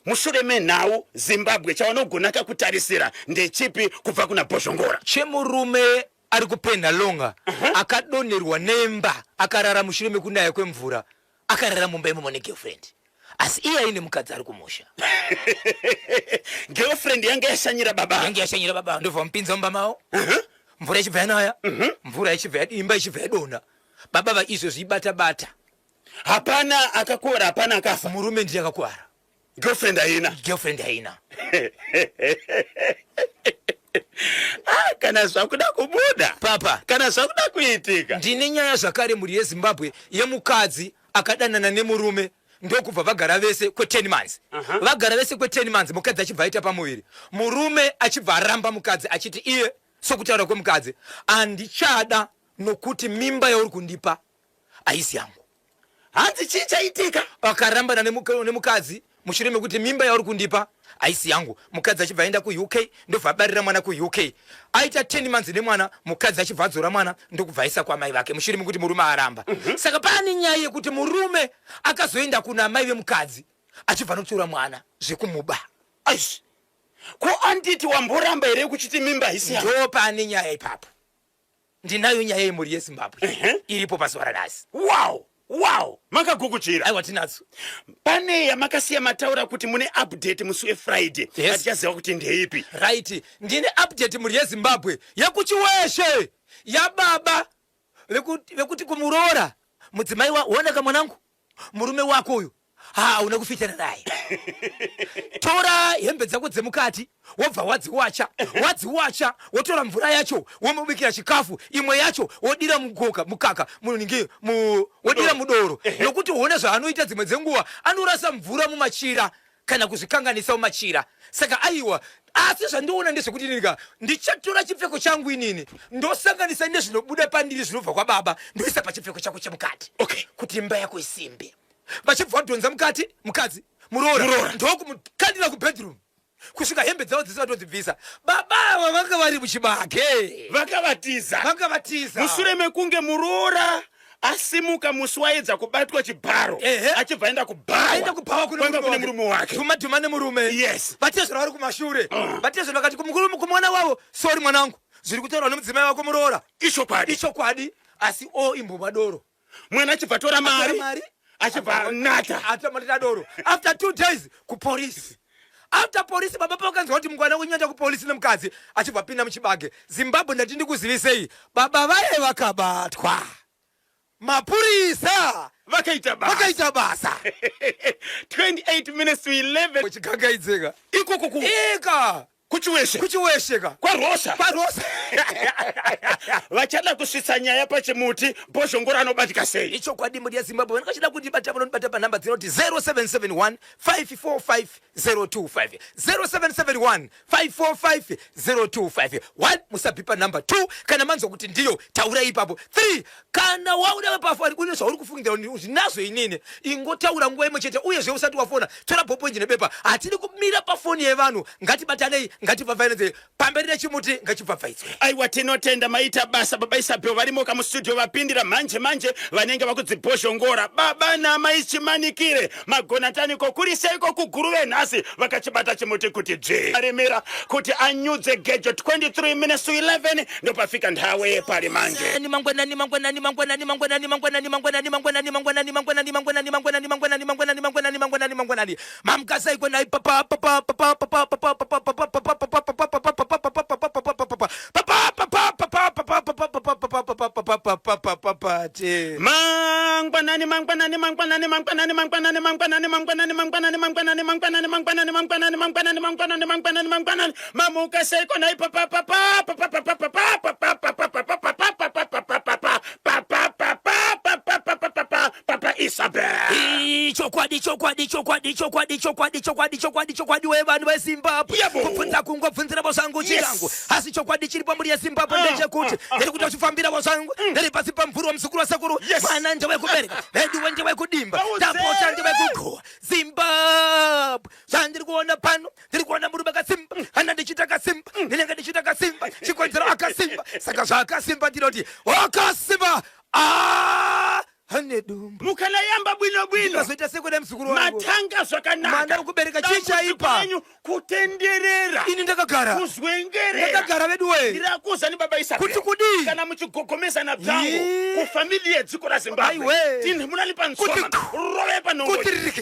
mushure menhau Zimbabwe chavanogona kutarisira ndechipi kubva kuna Bhoshongora? Chemurume ari kupenda longa akadonerwa nemba akarara mushure mekunaya kwemvura akarara mumba imomo negirlfriend asi iye aine mukadzi ari kumusha. Girlfriend yange yashanyira baba ndobva mupinza mumba mavo mvura ichibva yanaya mvura ichibva imba ichibva yadonha baba vaizvozvi ibata hapana akakuwara hapana akafa. Murume ndiye akakuwara girlfriend haina. Kana zvakuda kubuda papa kana zvakuda kuitika. Ndine nyaya zvakare muri yeZimbabwe yemukadzi akadanana nemurume ndokubva vagara vese kwe10 months. Vagara vese kwe10 months mukadzi achibva aita pamuviri. Murume achibva aramba mukadzi achiti iye sokutaura kwemukadzi andichada nokuti mimba yauri kundipa aisi yangu. Hanzi chichaitika akarambana nemukadzi mushure mekuti mimba yauri kundipa aisi yangu. Mukadzi achibva aenda kuUK ndobva abarira mwana kuUK. Aita 10 months nemwana mukadzi achibva adzora mwana ndokubva aisa kwamai vake mushure mekuti murume aramba. Saka pane nyaya yekuti murume akazoenda kuna mai vemukadzi achibva nokutora mwana zvekumuba. Aish. Ko anditi wamboramba here kuchiti mimba haisi yangu? Ndo pane nyaya ipapo. Ndinayo nyaya yemuri yeZimbabwe iripo pazuva ranhasi. Wow, makagukuchira. Aiwa tinadzo. Pane yamakasiya mataura kuti mune update musi weFriday. Atichaziva kuti ndeipi. Right. Ndine update muri yeZimbabwe yakuchiweshe yababa vekuti kumuroora mudzimai waonaka mwanangu murume wako uyu una kufitana naye. Tora hembe dzako dzemukati wobva wadziwacha wotora mvura yacho womubikira chikafu imwe yacho wodira mukaka munenge wodira mudoro nokuti uone zvaanoita dzimwe dzenguva anorasa mvura mumachira kana kuzvikanganisa mumachira. Saka aiwa asi zvandiona ndezvekuti ndichatora chipfeko changu inini ndosanganisa nezvinobuda pandiri zvinobva kwababa ndoisa pachipfeko chako chemukati kuti imba yako isimbe. Vachibva vadhonza mukadzi muroora ndokumukandira kubedroom kusvika hembe dzavo dzisati vatodzibvisa baba vanga vari muchibage vakavatiza mushure mekunge muroora asimuka musi waedza kubatwa chibharo achibva aenda kubhawa kune murume wake tumadhuma nemurume. Yes. Vatezvera vari kumashure vatezvera vakati kumwana wavo sori mwanangu zviri kutaurwa nemudzimai wako muroora ichokwadi asi imbuma doro. Mwana achibva tora mari achibva nata atamatira doro. After 2 days kupolisi. After police baba pakanzwa kuti mungwana kunyanda kupolisi nemukadzi achibva pinda muchibage. Zimbabwe ndati ndikuzivisei baba vaye vakabatwa mapurisa vakaita basa. 28 minutes to 11 kuchigangaidzeka ikoko kuchiwesheka kwarosa vachada kusvitsa nyaya pachimuti Bhoshongora anobatika sei. Ichokwadi muri yeZimbabwe vanokachida kundibata vanondibata panhamba dzinoti 0771 545 025 0771 545 025. 1 musabhipa namba. 2 kana manzwa kuti ndiyo taura ipapo. 3 kana wauda pafari une zvauri kufungira zvinazo inini ingotaura nguva imwe chete uye usati wafona tora bhopo inji nepepa hatidi kumira pafoni yevanhu ngatibatanei ngativavhainze pamberi nechimuti ngachivhavhaidzwe. Aiwa tinotenda maita basa baba Isabel varimoka mustudio vapindira manje vanenge vakudzi Bhoshongora baba namai Chimanikire magonataniko kuriseiko kuguruve nhasi vakachibata chimuti kuti aremera kuti anyudze gejo. 23 minutes to 11 ndopafika nthawe yepari manje. Mamkasai kwena papa chokwadi wevanhu veZimbabwe kubvunza kungobvunzira vozvangu chirangu asi chokwadi chiripo muri yeZimbabwe ndechekuti ndiri kuti uchifambira vozvangu ndiri pasi pamvuri womuzukuru wasekuru mwana ndewekubereka veduwe ndewekudimba tapota ndewekugowa Zimbabwe zvandiri kuona pano ndiri kuona murume akasimba kana ndichita kasimba ndinenge ndichita kasimba chikonzero akasimba saka zvaakasimba ndinoti wakasimba ane dumbu mukana yamba bwino bwino kazoita sekwenda mzukuru wangu matanga zvakanaka mwana ukubereka chichaipa kutenderera ini ndakagara kuzwengerera vedu we ndirakuza ni baba Isabel kuti kudi kana muchigogomezana byangu kufamily yedziko raZimbabwe tini munalipa nsoma rove panongo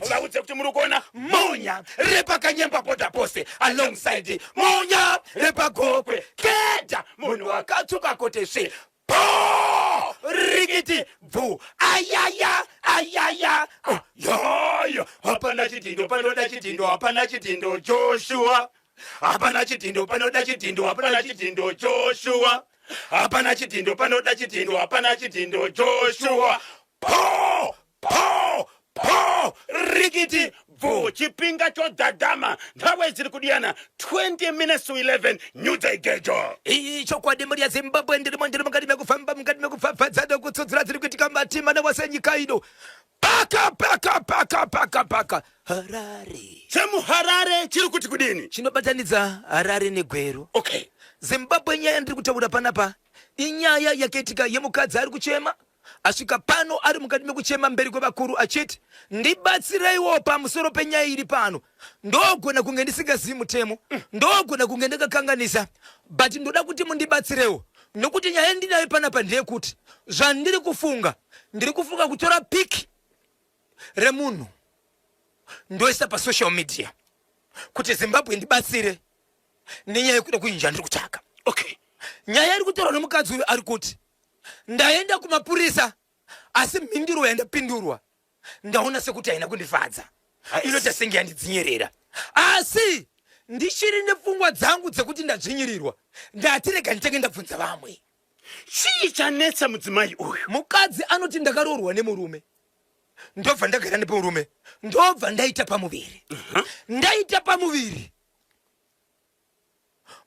vaudze kuti muri kuona monya repakanyemba poda pose alongside monya repagokwe keda munhu wakatsuka kotesve rikiti bvu ayaya yoyo hapana chitindo panoda chitindo hapana chitindo Joshua hapana chitindo panoda chitindo hapana chitindo Joshua hapana chitindo panoda chitindo hapana chitindo Joshua rikiti bvu chipinga chodhadhama nthawi dziri kudiyana 20 minutes to 11 nyudza igejo chokwadi muri yaZimbabwe ndiri mukati mekufamba mukati mekufafadzana kutsudzira dziri kuitika matima newasenyika ino paka Harare chemuharare chiri kuti kudini chinobatanidza Harare neGweru. okay Zimbabwe nyaya ndiri kutaura panapa inyaya yakaitika yemukadzi ari kuchema asvika pano ari mukati mekuchema mberi kwevakuru achiti ndibatsireiwo pamusoro penyaya iri pano ndogona kunge ndisingazivi mutemo ndogona kunge ndakakanganisa but ndoda kuti mundibatsirewo nokuti nyaya ndinayo panapa ndeyekuti zvandiri kufunga ndiri kufunga kutora piki remunhu ndoisa pasocial media kuti Zimbabwe ndibatsire nenyaya yekuda kuinja ndiri kutsvaka okay nyaya iri kutorwa nemukadzi uyu ari kuti ndaenda kumapurisa asi mhinduro yandapindurwa ndaona sekuti haina kundifadza inoita senge yandidzinyerera asi ndichiri nepfungwa dzangu dzekuti ndadzvinyirirwa ndati rega nditenge ndabvunza vamwe chii chanetsa mudzimai uyu mukadzi anoti ndakaroorwa nemurume ndobva ndagara nemurume ndobva ndaita pamuviri ndaita pamuviri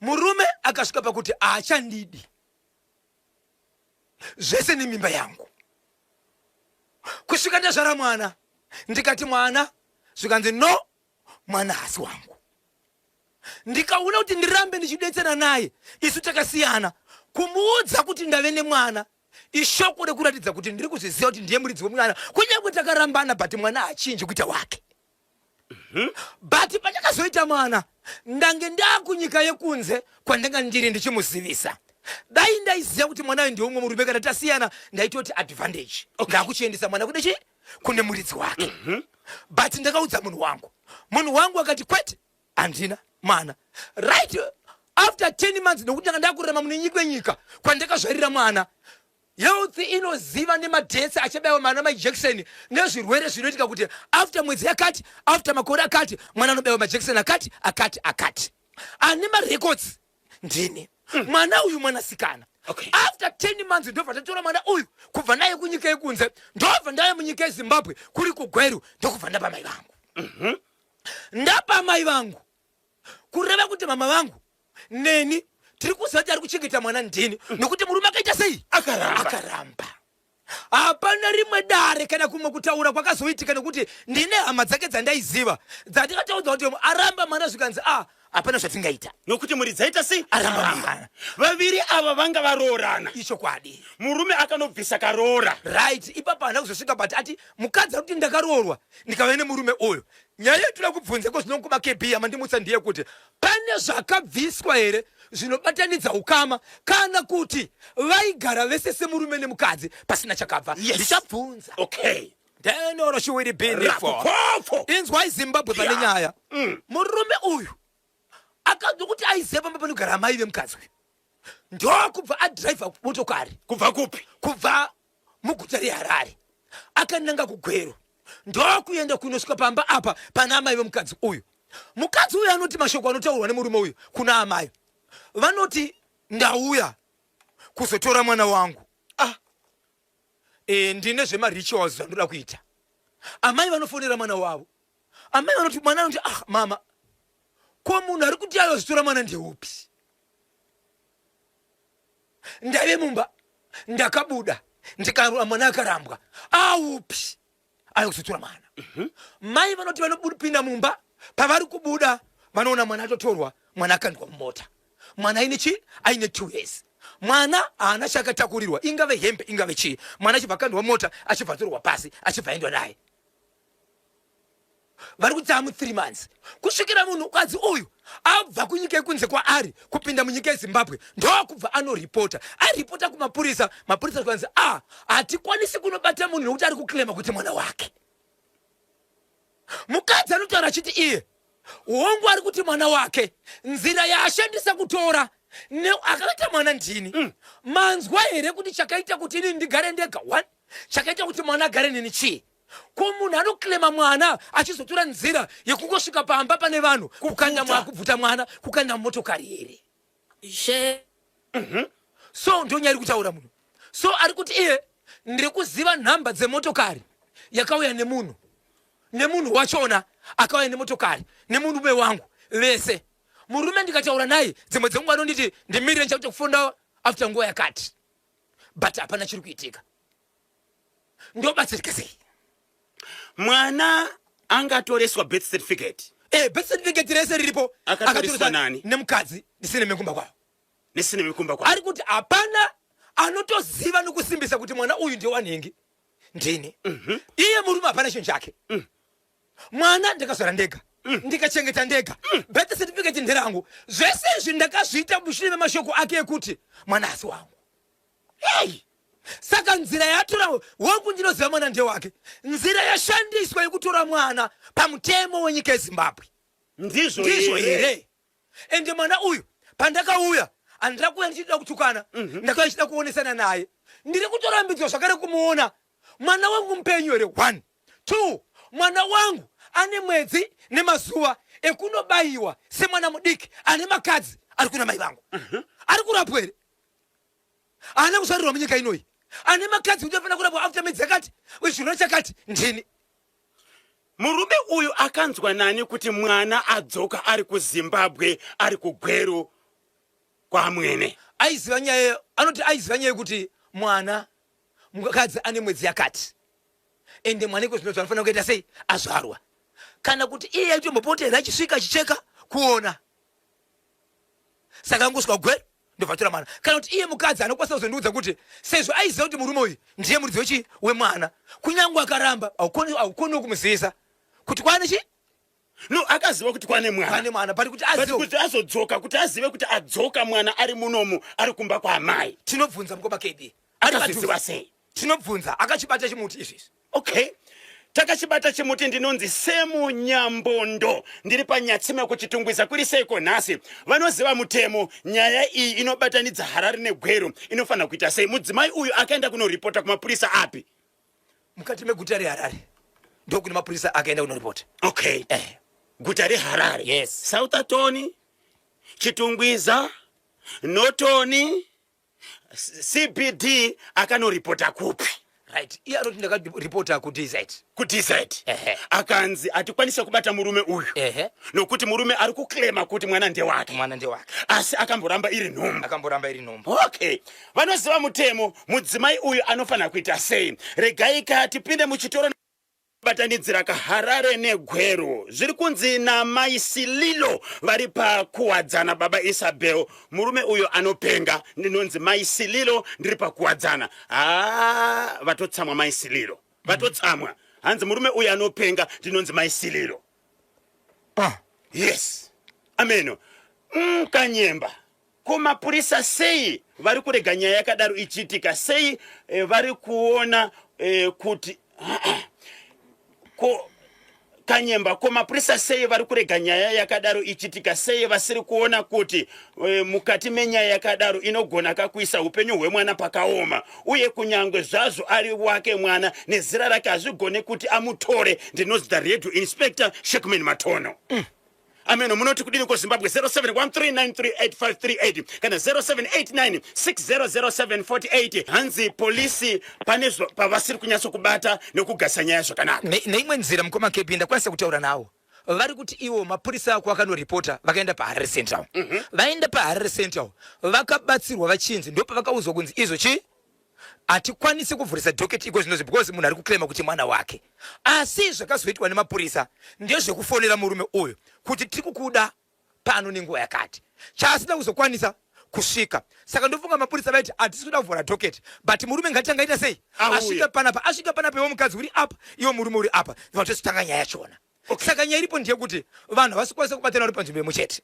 murume akasvika pakuti haachandidi zvese nemimba yangu kusvika ndazvara mwana ndikati mwana zvikanzi no mwana hasi wangu ndikaona kuti ndirambe ndichidetsera naye isu takasiyana kumuudza kuti ndave nemwana ishoko rekuratidza kuti ndiri kuzviziva kuti ndiye muridzi wemwana kunyange takarambana but mwana hachinji kuita wake but pandakazoita mwana ndange ndakunyika yekunze kwandanga ndiri ndichimuzivisa dai ndaiziva kuti mwanayo ndiye umwe murume kana tasiyana ndaitoti advantage ndakuchiendesa mwana kudechi kune muridzi wake but ndakaudza munhu wangu akati kwete handina mwana right after 10 months nokuti ndanga ndakurarama munenyika nyika kwandakazvarira mwana health inoziva nemadhetsi achabayiwa mwana majekiseni nezvirwere zvinoitika kuti after mwedzi yakati after makore akati mwana anobayiwa majekiseni akati ane marecords ndini mwana uyu mwanasikana after 10 months ndobva ndatora mwana uyu kubva naye kunyika yekunze ndobva ndaye munyika yeZimbabwe kuri kuGweru ndokubva ndapa mai vangu ndapa mai vangu kureva kuti mama vangu neni tiri kuziva kuti ari kuchengeta mwana ndini nokuti murume akaita sei akaramba hapana rimwe dare kana kumwe kutaura kwakazoitika nekuti ndine hama dzake dzandaiziva dzandikataudza kuti aramba mwana zvikanzi hapana zvatingaita nokuti muri dzaita sei aramba vaviri ava vanga varoorana ichokwadi murume akanobvisa karoora right ipapo hana kuzosvika but ati mukadzi ari kuti ndakaroorwa ndikava nemurume uyu nyaya yetoda kubvunza kozvinonkumakebhiya mandimutsa ndiye kuti pane zvakabviswa here zvinobatanidza ukama kana kuti vaigara vese semurume nemukadzi pasina chakabva ndichabvunza okay then oro she will be there for inzwa iZimbabwe pane nyaya murume uyu akabva kuti aiziva pamba panogara amai vemukadzi uyu ndokubva adhiraivha motokari kubva kupi kubva muguta reHarare akananga kuGweru ndokuenda kunosvika pamba apa pana amai vemukadzi uyu mukadzi uyu anoti mashoko anotaurwa nemurume uyu kuna amai vanoti ndauya kuzotora mwana wangu ndine zvemarituals zvandoda kuita amai vanofonera mwana wavo amai vanoti mwana anoti mama ko munhu ari kuti ayozitora mwana ndeupi ndave mumba ndakabuda mwana akarambwa aupi ayokuzotora mwana mai vanoti vanopinda mumba pavari kubuda vanoona mwana atotorwa mwana akandwa mumota mwana aine 2 years mwana ana chakatakurirwa ingave hembe ingave chii, mwana achibva kandwa mota achibva torwa pasi achibva endwa naye. Vari kuti amu 3 months kusvikira munhu kadzi uyu abva kunyika yekunze kwaari kupinda munyika yeZimbabwe ndokubva anoripota. Aripota kumapurisa, mapurisa kanzi hatikwanisi kunobata munhu nokuti ari kuklema kuti mwana wake. Mukadzi anotaura achiti iye hongu ari kuti mwana wake nzira yaashandisa kutora akaita mwana ndini. Manzwa here kuti chakaita kuti ini ndigare ndega 1 chakaita kuti mwana agare nini chii? Ko munhu anoklema mwana achizotora nzira yekungosvika pamba pane vanhu kukanda kubvuta mwana kukanda motokari here. So ndonyari kutaura munhu. So ari kuti iye ndiri kuziva nhamba dzemotokari yakauya nemunhu wachona akauya nemotokari nemurume wangu vese. Murume ndikataura naye dzimwe dzenguva anonditi ndimirire ndichakuita kufunda after nguva yakati, but hapana chiri kuitika. Ndobatsirika sei? Mwana angatoreswa birth certificate. Birth certificate rese riripo akatoreswa nani? Nemukadzi ndisine mikumba kwawo. Nisine mikumba kwawo. Ari kuti hapana anotoziva nokusimbisa kuti mwana uyu ndiye wanhingi ndini. Iye murume hapana chinhu chake. Mwana ndakazvara ndega. Ndikachengeta ndega. Birth certificate nderangu. Zvese izvi ndakazviita mushure memashoko ake ekuti mwana asi wangu. Saka nzira yatora wangu ndinoziva mwana ndiye wake. Nzira yashandiswa yekutora mwana pamutemo wenyika yeZimbabwe. Ndizvo here. Ende mwana uyu pandakauya andira kuya ndichida kutukana, ndakauya ndichida kuonesana naye. Ndiri kutorambidzwa zvakare kumuona mwana wangu mupenyu here. 1 2 mwana wangu ane mwedzi nemazuva ekunobayiwa semwana mudiki ane makadzi ari kuna mai vangu. Ari kurapwa here. Ana kuzvarirwa munyika inoyi. Ane makadzi kuti afana kurapwa after mwedzi yakati wezvino chakati ndini. Murume uyu akanzwa nani kuti mwana adzoka ari kuZimbabwe ari kugweru kwa mwene? Aiziva nyaya, anoti aiziva nyaya kuti mwana mukadzi ane mwedzi yakati. Ende mwana iko zvino zvanofana kuita sei? Azvarwa. Kana kuti iye aitombopotera achisvika achicheka kuona. Saka ngoswa gweru ndovatora mwana. Kana kuti iye mukadzi anokwanisa kuzondiudza kuti sezvo aiziva kuti murume uyu ndiye muridzi wechi wemwana, kunyangwe akaramba aukoni kumuzivisa kuti kwane chi? No, akaziva kuti kwane mwana. Kwane mwana pari kuti azodzoka kuti azive kuti adzoka mwana ari munomu ari kumba kwa mai. Tinobvunza mukoma KB. Akaziva sei? Tinobvunza akachibata chimuti izvi. Okay. Takachibata chimuti ndinonzi Semu Nyambondo. Ndiri panyatsime kuchitungwiza kuri seiko nhasi. Vanoziva mutemo nyaya iyi inobatanidza Harare neGweru inofana kuita sei? Mudzimai uyu akaenda kunoripota kumapurisa api? Mukati meguta reHarare. Ndokune mapurisa akaenda kunoripota. Okay. Guta reHarare. Yes. South Atoni, Chitungwiza, Notoni, CBD akanoripota kupi? Right. Iye anoti ndakaripota ku DZ. Ku DZ. Akanzi atikwanisa kubata murume uyu. Nokuti murume ari kuklema kuti mwana ndiye wake. Mwana ndiye wake. Asi akamboramba iri nhombo. Okay. Vanoziva mutemo mudzimai uyu anofana kuita sei? Regai tipinde muchitoro batanidzira kaHarare neGweru. Zviri kunzi naMai Sililo vari pakuwadzana baba Isabel. Murume uyu anopenga ndinonzi Mai Sililo ndiri pakuwadzana. Vatotsamwa Mai Sililo. Vatotsamwa. Hanzi murume uyu anopenga ndinonzi Mai Sililo. Yes. Ameno. Kanyemba. Kumapurisa sei vari kurega nyaya yakadaro ichiitika? Sei vari kuona kuti Kanyemba, kumapurisa sei vari kurega nyaya yakadaro ichiitika? Sei vasiri kuona kuti mukati menyaya yakadaro inogona kakuisa upenyu hwemwana pakaoma, uye kunyangwe zvazvo ari wake mwana nezira rake hazvigone kuti amutore? Ndinonzi the Radio Inspector Shekman Matono. Ameno, munoti kudini kwa Zimbabwe 0713938538 kana 0789600748. Hanzi polisi panezvo pavasiri kunyaso kubata nekugasa nyaya zvakanaka. Neimwe nzira mukoma KB ndakwanisa kutaura nawo. Vari kuti iwo mapurisa ako akanoripota vakaenda paHarare Central. Vaenda paHarare Central vakabatsirwa vachinzi ndipo vakaudzwa kunzi izvo chi atikwanisi kuvhurisa docket iko zvinozvi because munhu ari kuklema kuti mwana wake. Asi zvakazoitwa nemapurisa ndezvekufonera murume uyu kuti tiri kukuda pano nenguva yakati. Chaasina kuzokwanisa kusvika. Saka ndofunga mapurisa vaiti hatisi kuda kuvhura dhoketi, but murume ngatanga ita sei? Asvika panapa wemukadzi uri apa, iwo murume uri apa, vatositanga nyaya yachona. Saka nyaya iripo ndeyekuti vanhu vasikwanisa kubatana vari panzvimbo imwe chete.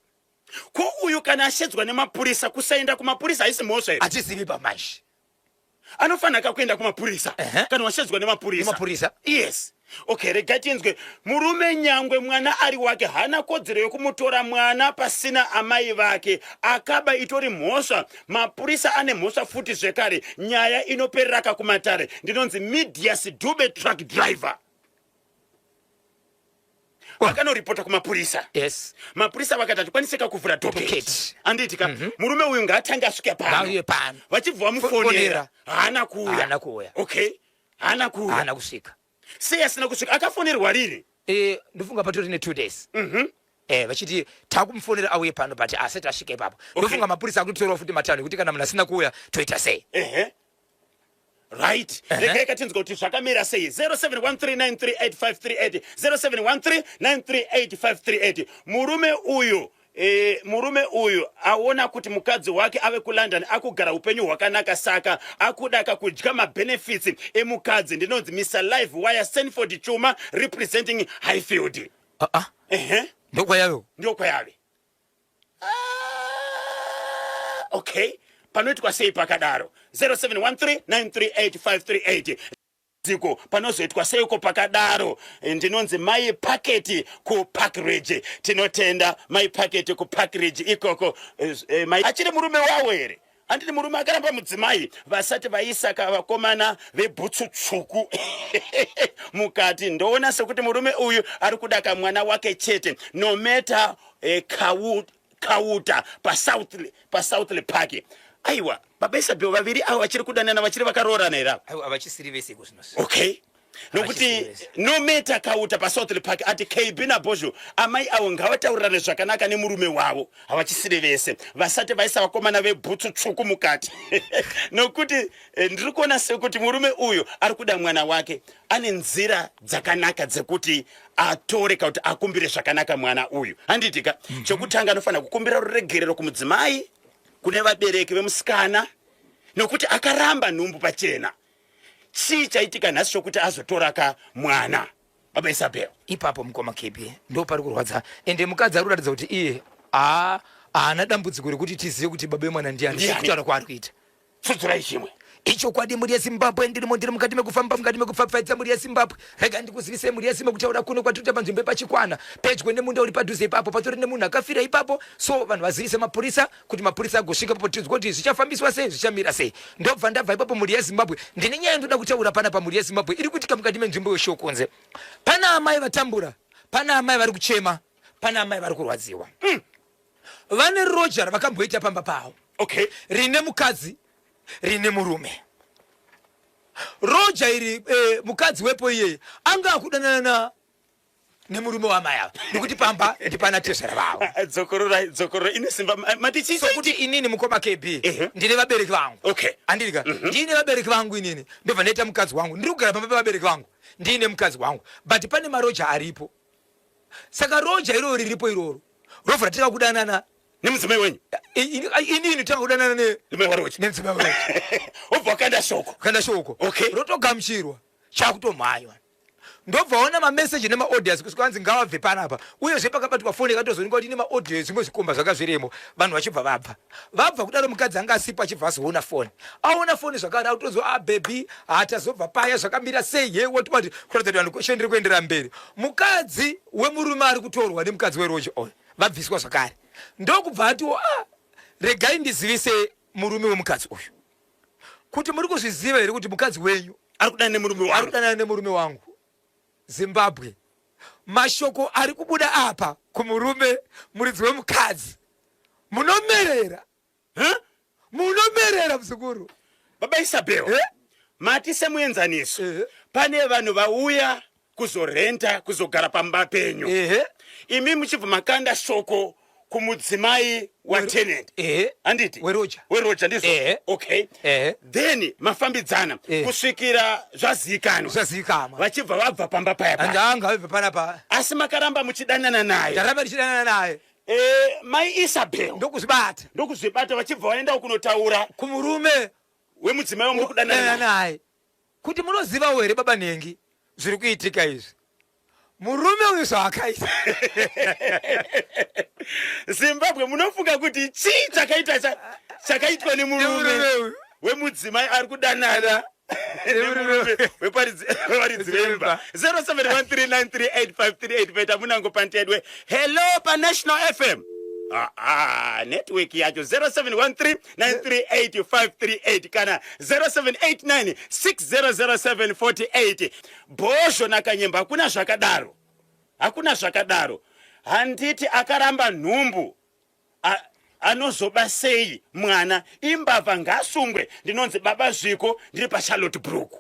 Ko uyu kana ashedzwa nemapurisa kusaenda kumapurisa haisi mhosva here? Hatizivi pamanje. Anofanira kuenda kumapurisa kana washedzwa nemapurisa. Yes. Okay, regai tinzwe. Murume nyangwe mwana ari wake hana kodzero yokumutora mwana pasina amai vake, akaba itori mhosva. Mapurisa ane mhosva futi zvekare. Nyaya inoperera kumatare. Ndinonzi Midias Dube truck driver. Vakanoripota kumapurisa. Yes. Mapurisa vakati kwanisika kuvhura dhoketi. Anditika murume uyu ngaatanga asvike pano. Vachibva vamufonera haana kuuya. Okay. Haana kusvika. Sei asina kusvika? Akafonerwa rini? Ndofunga patori ne2 days. Vachiti takumufonera auye pano but asati asvike ipapo. Ndofunga mapurisa akutorawo futi matano kuti kana munhu asina kuuya toita sei. Right. Regai katinzwa kuti zvakamira sei. 0713938538 0713938538. Murume uyu aona kuti mukadzi wake ave kuLondon akugara upenyu hwakanaka, saka akuda kudya mabenefits emukadzi. Ndinonzi Mr. Live Wire Stanford Chuma representing Highfield. Ndokwayave. Okay. Panoitwa sei pakadaro? 0713938538. Ziko panozoitwa sei uko pakadaro? Ndinonzi My Packet ku Park Ridge. Tinotenda My Packet ku Park Ridge ikoko. Achiri murume wawo here? Anditi murume akaramba mudzimai vasati vaisaka vakomana vebhutsu tsvuku mukati. Ndoona sekuti murume uyu ari kudaka mwana wake chete. No matter Kauta pa South Park. Aiwa, babaisa byo vaviri avo vachiri kudanana vachiri vakaroorana here. Aiwa, avachisiri vese kuzvinosi. Okay. Nokuti no matter Kauta pa South Park ati KB na Bozho amai avo ngavataurane zvakanaka nemurume wavo. Havachisiri vese vasati vaisa vakomana vebhutsu tsvuku mukati. Nokuti ndiri kuona sekuti murume uyu ari kuda mwana wake ane nzira dzakanaka dzekuti atore kuti akumbire zvakanaka mwana uyu. Handitika chokutanga anofanira kukumbira ruregerero kumudzimai, kune vabereki vemusikana, nokuti akaramba nhumbu pachena. Chii chaitika nhasi chokuti azotoraka mwana? Baba Isabel. Ipapo mukoma KB ndo pari kurwadza. Ende mukadzi ari kuratidza kuti iye haana dambudziko rekuti tizive kuti baba vemwana ndiani. Kutaura kwaari kuita. Tsudzurai chimwe. Icho kwadi muri yeZimbabwe ndiri mukati mekufamba mukati mekupfapfaidza muri yeZimbabwe. Rega ndikuzivise muri yeZimbabwe kutaura kuno kwatiri panzvimbo pachikwana pedyo nemunda uri padhuze ipapo patori nemunhu akafira ipapo. So vanhu vazivise mapurisa kuti mapurisa agosvika ipapo tizwe kuti zvichafambiswa sei, zvichamira sei. Ndobva ndabva ipapo muri yeZimbabwe. Ndine nyaya ndoda kutaura pana pamuri yeZimbabwe iri kuitika mukati menzvimbo yeshokonze. Pana amai vatambura, pana amai vari kuchema, pana amai vari kurwadziwa. Vane roja ravakamboita pamba pavo. Okay. Rine mukadzi, rine murume. Roja iri mukadzi wepo iye anga akudanana nemurume wamai ava nokuti pamba ndipana tezera vavo. Dzokoro ine simba matichi sokuti inini mukoma KB ndine vabereki vangu. Okay. Andirika ndine vabereki vangu inini ndobva ndaita mukadzi wangu ndiri kugara pamba pevabereki vangu ndine mukadzi wangu but pane maroja aripo. Saka roja iroro riripo iroro rovhura tika kudanana nemudzimai wenyu. Inini tanga kudanana nemudzimai wenyu. Obva kanda shoko. Okay. Rotogamuchirwa chakutomhaiwa. Ndobva ona mameseji nemaaudios kusvikwanzi ngavabve panapa. Uyezve pakabatwa foni yakatozoninga kuti ine maaudio zvimwe zvikomba zvakazviremo vanhu vachibva vabva kudaro mukadzi anga asipo achibva azoona foni. Aona foni zvakare autozwa baby hatazobva paya zvakamira sei yewo toti kuratidza kuti vanhu kweshe ndiri kuendera mberi. Mukadzi wemurume ari kutorwa nemukadzi weroja oyo vabviswa zvakare. Ndokubva atiwo regai ndizivise murume wemukadzi uyu kuti muri kuzviziva here kuti mukadzi wenyu ari kudanana nemurume wangu. Zimbabwe mashoko ari kubuda apa kumurume muridzi wemukadzi munomerera. Munomerera muzukuru. Baba Isabel. Mati semuenzaniso. Pane vanhu vauya kuzorenta kuzogara pamba penyu. Imi muchibva makanda shoko kumudzimai wa tenant. Anditi? Weroja ndizo. Okay. Then mafambidzana kusvikira zvazikanwa. Vachibva vabva pamba paya. Andanga vabva panapa. Asi makaramba muchidanana naye. Ndaramba ndichidanana naye. mai Isabel ndokuzvibata vachibva vaenda kunotaura kumurume wemudzimai wamuri kudanana naye kuti munoziva here baba Nengi zviri kuitika izvi. Murume uyu zvaakaita Zimbabwe munofunga kuti chii chakaitwa nemurume wemudzimai ari kudanana weparidzi vemba 0713938538 peta munango pantedwe hello panational FM network yacho 0713938538 kana 0789600748 bhosho nakanyemba hakuna zvakadaro handiti akaramba nhumbu anozoba sei mwana imbavha ngasungwe ndinonzi baba Zviko ndiri paCharlotte Brook.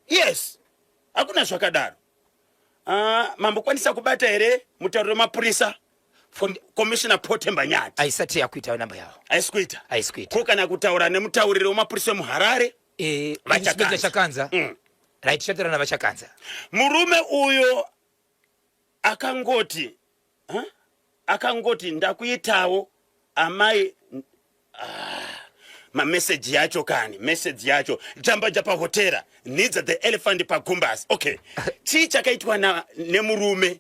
Yes, hakuna zvakadaro. Mambokwanisa kubata here mutauro wemapurisa Commissioner Potemba Nyati aisati yakuita namba yawo aisikuita aisikuita kana kutaura nemutauriri wemapurisa emuHarare vachakanza right shatarana vachakanza. Murume uyo akangoti ndakuitawo amai mameseji yacho meseji yacho jamba japa hotera needs the elephant pagumbas. Okay, chii chakaitwa nemurume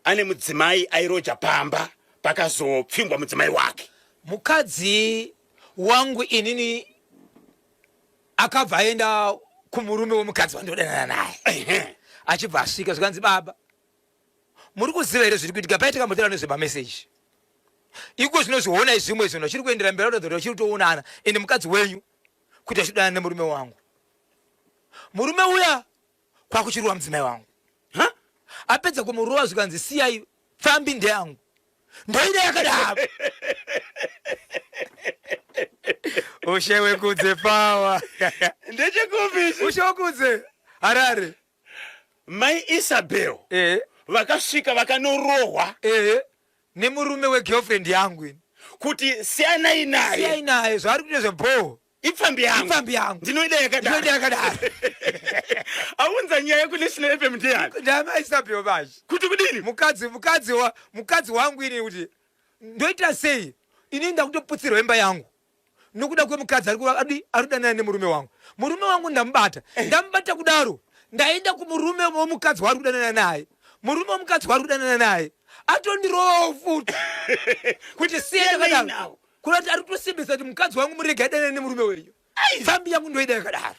ane mudzimai airoja pamba pakazopfingwa mudzimai wake. Mukadzi wangu inini akabva aenda kumurume womukadzi wandodanana naye achibva asvika zvikanzi baba muri kuziva here zviri kuitika paitika motera nezvemameseji iko zvinozviona zvimwe zvinhu chiri kuendera mberi rodhoro chiri kutoonana ende mukadzi wenyu kuti achidanana nemurume wangu. Murume uya kwakuchirwa mudzimai wangu apedza kumurova zvikanzi siyai fambi ndeyangu ndoida yakadaro ushewe kudze pawa ndechekupi ushewe kudze Harare mai Isabel vakasvika vakanorohwa nemurume wegirlfriend yangu ini kuti siyanai naye zvari kuti zvembo ipfambi yangu ndinoida yakadaro aunza nyaya kunational FM ndiyani ndama Isabel vachi kuti kudini mukadzi wangu ini kuti ndoita sei ini ndakutoputsirwa imba yangu nokuda kwemukadzi aridanana nemurume wangu ndamubata kudaro ndaenda kumurume womukadzi wari kudanana naye murume womukadzi wari kudanana naye atondirovawo futi kuti siyakadaro kurati ari kutosimbisa kuti mukadzi wangu murege adanane nemurume wenyu fambi yangu ndoida yakadaro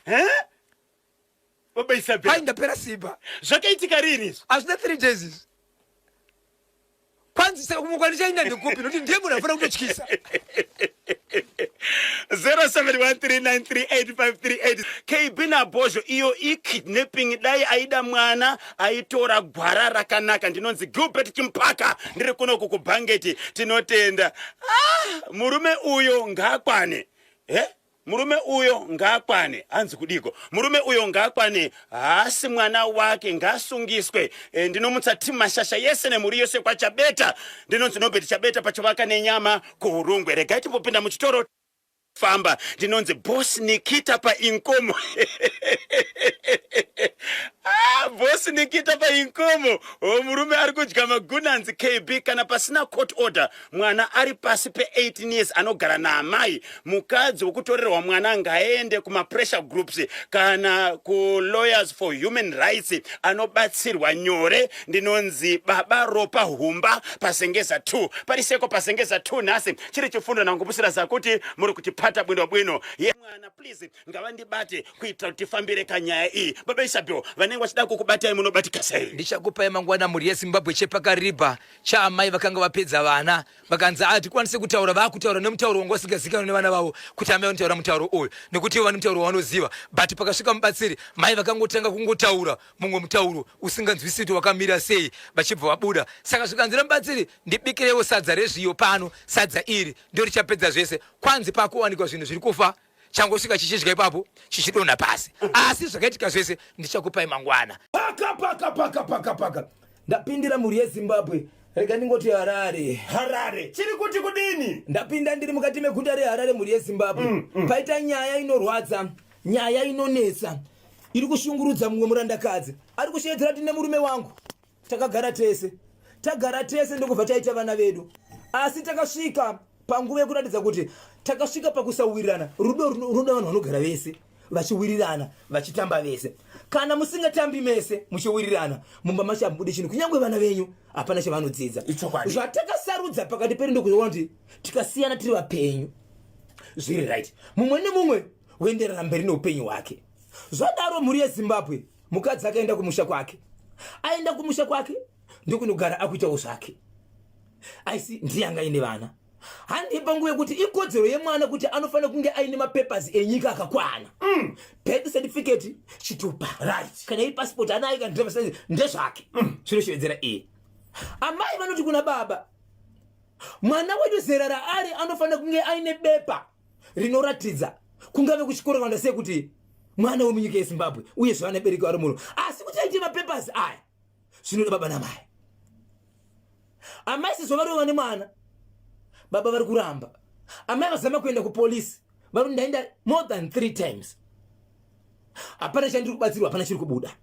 baba Isabel hai ndapera simba zvakaitika rini hazvina 3 days izvi kwanzi mukwandichaenda ndikupi nokuti ndiye munhu afana kutotyisa 0713938538 KB naBhozho iyo ikidnapping dai aida mwana aitora gwara rakanaka ndinonzi Gilbert Chimpaka ndiri kuno kukubhangeti tinotenda murume uyo ngakwane murume uyo ngakwane hanzi kudiko murume uyo ngakwane hasi mwana wake ngasungiswe ndinomutsa timu mashasha yese nemuri yose kwaChabeta ndinonzi Nobert Chabeta pachovaka nenyama kuHurungwe regai timbopinda muchitoro famba ndinonzi boss Nikita painkomo boss Nikita painkomo murume ari kudya magunanzi KB kana pasina court order mwana ari pasi pe18 years anogara naamai mukadzi wokutorerwa mwana ngaende kuma pressure groups kana ku lawyers for human rights anobatsirwa nyore ndinonzi baba ropa humba pasengeza 2 pariseko pasengeza 2 nhasi chiri chifundo nangopusira zakuti muri kuchipata bwino ye mwana please ngavandibate kuitira kuti fambire kanyaya iyi baba Isabel vanenge vachida kukubatai munobatika sei ndichakupai mangwana muri yeZimbabwe chepakariba chaamai vakanga vapedza vana vakanzi tikwanise kutaura vakutaura nemutauro wangu wasingazikanwa nevana vavo kuti amai vanotaura mutauro uyu nekuti vane mutauro wanoziva but pakasvika mubatsiri mai vakangotanga kungotaura mumwe mutauro usinganzwisiti wakamira sei vachibva vabuda saka zvikanzira mubatsiri ndibikirewo sadza rezviyo pano sadza iri ndio richapedza zvese kwanzi pakuwanikwa zvinhu zviri kufa changosvika chichidya ipapo chichidonha pasi asi zvakaitika zvese ndichakupai mangwana paka ndapindira muri yeZimbabwe rega ndingoti Harare chiri kuti kudini ndapinda ndiri mukati meguta reHarare muri yeZimbabwe paita nyaya inorwadza nyaya inonetsa iri kushungurudza mumwe murandakadzi ari kushedzera tine murume wangu takagara tese tagara tese ndokubva taita vana vedu, asi takasvika panguva yekuratidza kuti takasvika pakusawirirana. Rudo runoda vanhu vanogara vese vachiwirirana vachitamba vese. Kana musingatambi mese muchiwirirana mumba machabudi chinhu, kunyange vana venyu hapana chavanodzidza. Zvatakasarudza pakati pedu ndokuzoona kuti tikasiyana tiri vapenyu zviri right, mumwe nemumwe woenderera mberi neupenyu hwake. Zvadaro mhuri yeZimbabwe, mukadzi akaenda kumusha kwake, aenda kumusha kwake ndokunogara akuitawo zvake. Aisi ndiye anga aine vana. Handi panguva yekuti ikodzero yemwana kuti anofanira kunge aine mapapers enyika akakwana. Birth certificate chitupa. Right. Kana iri passport anayo kana driver's license ndezvake. Zvinoshevedzera iye. Amai vanoti kuna baba, mwana wedu zera raari anofanira kunge aine bepa rinoratidza kungave kuchikoro kana sei kuti mwana wemunyika yeZimbabwe uye zvana bereki ari muno. Asi kuti aite mapapers aya zvinoda baba namai. Amai sizvo vari vane mwana, baba vari kuramba. Amai vazama kuenda kupolisi, vari ndaenda more than 3 times. Hapana chandiri kubatsirwa, hapana chiri kubuda.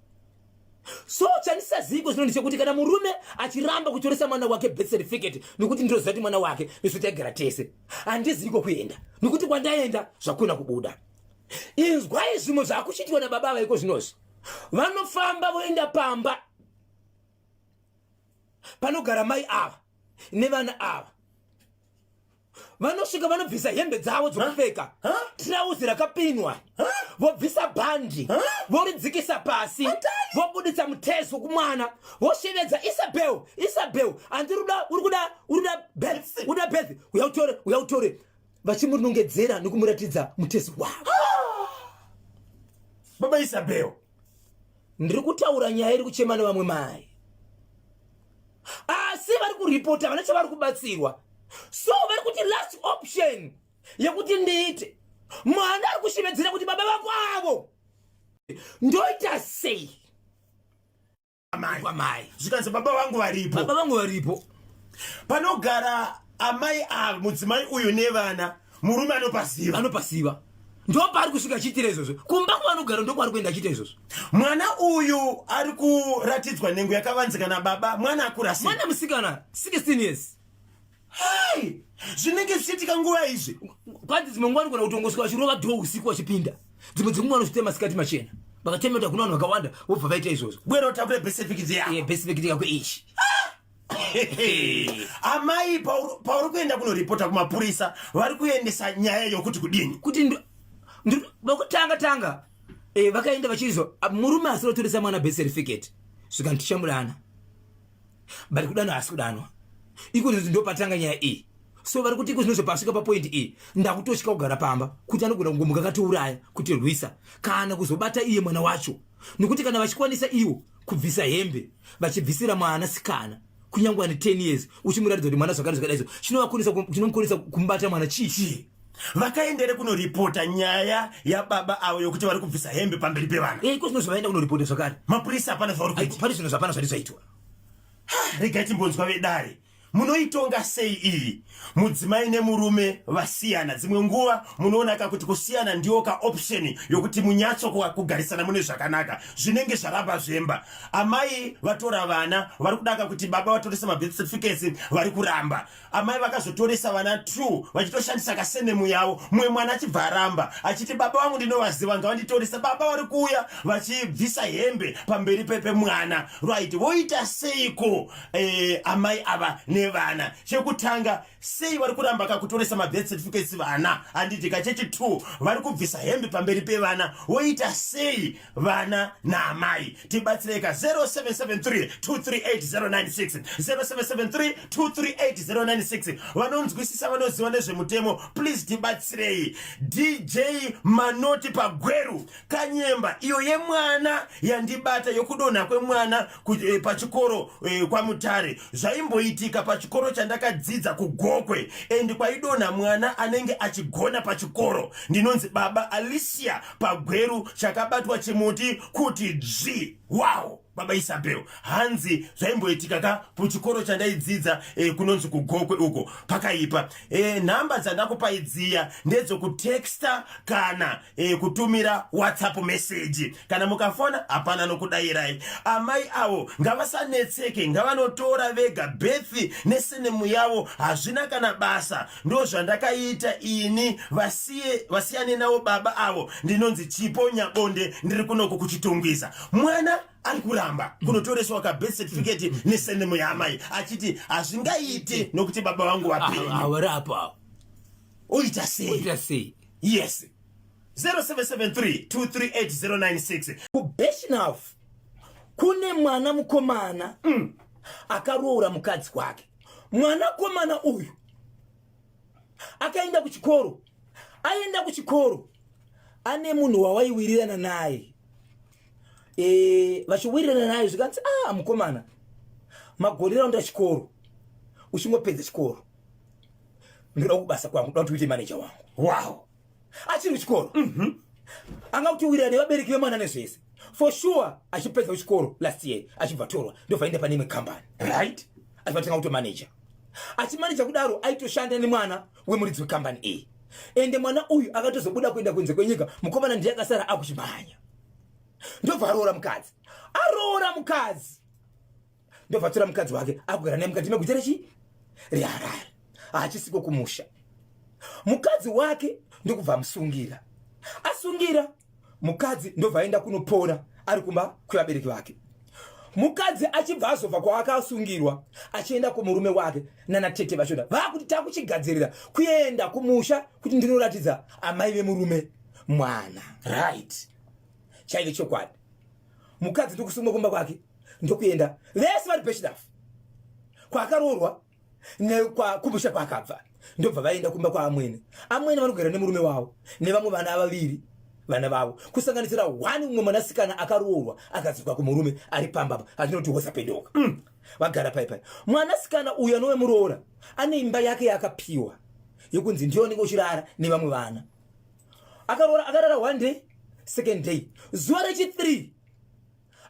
So chandisaziko zvino ndechekuti kana murume achiramba kutoresa mwana wake birth certificate nokuti ndinoziva kuti mwana wake nesu tagara tese, handiziko kuenda nokuti kwandaenda zvakuna kubuda. Inzwai zvimwe zvakuchitiwa nababa vaiko zvinozvi. Vanofamba voenda pamba panogara mai ava nevana ava, vanosvika vanobvisa hembe dzavo dzokupfeka, trauzi rakapinwa, vobvisa bhandi, voridzikisa pasi, vobuditsa mutezo kumwana, voshevedza Isabel, andi urikuda birth, uyautore, vachimunongedzera nekumuratidza mutezo wavo. Baba Isabel, ndiri kutaura nyaya iri kuchema nevamwe mai. Asi vari kuripota vana chavari kubatsirwa. So vari kuti last option yekuti ndiite, mwana ari kushevedzera kuti baba vako avo ndoita sei? Amai zvikanzi baba vangu varipo, panogara amai avo, mudzimai uyu nevana, murume anopasiva. Ndo paari kusvika achiitira izvozvo. Kumba kwavanogara ndo kwaari kuenda achiita izvozvo. Mwana uyu ari kuratidzwa nhengo yakavanzika nababa, mwana akura sei? Mwana musikana 16 years. Hai, zvinenge zvichiitika nguva izvi. Kwanzi dzimwe nguva anogona kutongoswa achirova dhoo usiku achipinda. Dzimwe dzimwe vanozvitema masikati machena. Vakatemeta kuna vanhu vakawanda vobva vaita izvozvo. Bwera utakure birth certificate yako. Birth certificate yako ichi. Amai pauri kuenda kunoripota kumapurisa vari kuendesa nyaya yokuti kudini? Kuti vakutanga vakaenda vachizwa murume asiri kutoresa mwana birth certificate zvikantichamurana, bari kudanwa asi kudanwa iko ndo patanga nyaya iyi. So vari kuti iko zvinozvo pasvika papoint iyi ndakutosvika kugara pamba kuti anogona kungomuka akatiuraya kuti rwisa kana kuzobata iye mwana wacho, nokuti kana vachikwanisa iwo kubvisa hembe vachibvisira mwana sikana kunyangwa ne 10 years uchimuratidza kuti mwana zvakare zvakadaizo chinomukonesa kumubata mwana chichi. Vakaendere kunoripota nyaya yababa avo yokuti vari kubvisa hembe pamberi pevana. Iko zvinhu zvavaenda kunoripota zvakare. Mapurisa hapana zvauri kuita. Pane zvinhu zvapana zvati zvaitwa. Regai timbonzwa vedare. Munoitonga sei iyi? Mudzimai nemurume vasiyana. Dzimwe nguva munoona kuti kusiyana ndiyo ka option yokuti munyatso kugarisana mune zvakanaka. Zvinenge zvaramba zvemba. Amai vatora vana vari kudaka kuti baba vatoresa mabirth certificates vari kuramba. Amai vakazotoresa vana 2 vachitoshandisa kasenemu yavo. Mumwe mwana achibva aramba achiti baba vangu ndinovaziva ngavanditoresa. Baba vari kuuya vachibvisa hembe pamberi pepe mwana. Right, voita seiko amai ava nevana? Chekutanga, sei vari kuramba kakutoresa mabirth certificates vana? Handiti kachechi2 vari kubvisa hembe pamberi pevana. Voita sei vana naamai? Tibatsireka 0773238096 0773238096. Vanonzwisisa vanoziva nezvemutemo, please tibatsirei. DJ Manoti Pagweru Kanyemba, iyo yemwana yandibata yokudonha kwemwana pachikoro kwaMutare. Zvaimboitika pachikoro chandakadzidza kugokwe, endi kwaidonha mwana anenge achigona pachikoro. Ndinonzi baba Alicia Pagweru, chakabatwa chimuti kuti dzvi. Wow, baba Isabel, hanzi zvaimboitika ka kuchikoro chandaidzidza kunonzi kugokwe uko pakaipa. Namba dzandakupaidziya ndedzokutexta kana kutumira WhatsApp message. Kana mukafona hapana nokudairai. Amai avo ngavasanetseke, ngavanotora vega birth nesenemu yavo, hazvina kana basa. Ndo zvandakaita ini, vasiyane navo baba avo. Ndinonzi Chipo Nyabonde, ndiri kunoko kuchitungwiza. Mwana ari kuramba kunotoreswa ka birth certificate nesenemu yamai achiti hazvingaiti nokuti baba vangu vapenyu. Awarapa. Oita sei? Oita sei? Yes. 0773238096. Kubeshnaf kune mwana mukomana akaroora mukadzi wake. Mwana komana uyu akaenda kuchikoro. Aenda kuchikoro ane munhu wawaiwirirana naye. Vachiwirirana naye zvikanzi mukomana magore raunda chikoro uchingopedza chikoro ndoda kubasa kwangu, ndoda kuite manager wangu. Wow. Achiri chikoro anga kutiwirira nevabereki vemwana nezvese for sure. Achipedza chikoro last year achibva torwa ndobvaenda pane imwe company, right? Achivatanga kuto manager. Achimanager kudaro aitoshanda nemwana wemuridzi wecompany A. Ende mwana uyu akatozobuda kuenda kunze kwenyika, mukomana ndiye akasara akuchimhanya. Ndobva aroora mukadzi. Aroora mukadzi. Ndobva tora mukadzi wake akugara naye mukati meguta reHarare. Achisiko kumusha. Mukadzi wake ndokubva amusungira. Asungira mukadzi ndobva aenda kunopona ari kumba kwevabereki vake. Mukadzi achibva azobva kwaakasungirwa achienda kumurume wake nanatete vachona vakuti takuchigadzirira kuenda kumusha kuti ndinoratidza amai vemurume mwana, right? Chaive chokwadi. Mukadzi ndokusunga kumba kwake ndokuenda vese vari beshdafu kwaakaroorwa kumusha kwaakabva. Ndobva vaenda kumba kwaamwene. Amwene vanogara nemurume wavo nevamwe vana vaviri vana vavo, kusanganisira umwe mwanasikana akaroorwa akadzikwa kumurume ari pamba atinoti hosapendoka. Vagara pai. Mwanasikana uyu anove muroora ane imba yake yakapiwa yokunzi ndiyo anenge uchirara nevamwe vana. Akarara one day, second day, zuva rechi3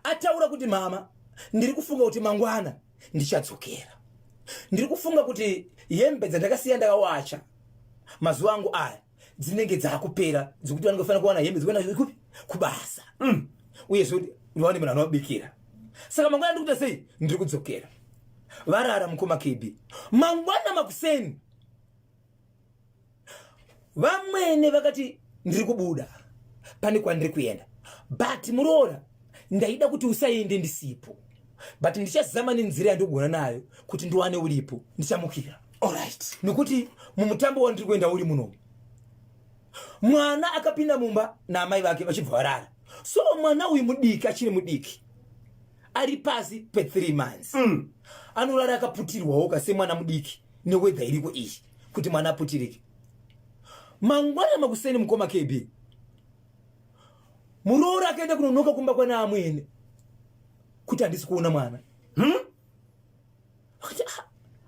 ataura kuti mama, ndiri kufunga kuti mangwana ndichadzokera. Ndiri kufunga kuti hembe dzandakasiya ndakawacha mazuva angu aya dzinenge dzakupera, dzekuti vanongofanira kuwana hembe dzekuenda kupi kubasa. Uye zvoti vaone munhu anobikira. Saka mangwana ndiri kuita sei? Ndiri kudzokera. Varara mukoma KB. Mangwana makuseni vamwene vakati ndiri kubuda pane kwandiri kuenda, but muroora ndaida kuti usaende ndisipo, but ndichazama nenzira yandogona nayo kuti ndiwane ulipo, ndichamukira. Alright. Nokuti mumutambo wandiri kuenda uri muno. Mwana akapinda mumba na amai vake vachibva varara. So mwana uyu mudiki, achiri mudiki, ari pasi pe 3 months. Anorara akaputirwawo kase mwana mudiki newedha iriko iyi kuti mwana aputirike. Mangwana makuseni mukoma KB muroora akaenda kunonoka kumba kwana amwene kuti handisi kuona mwana.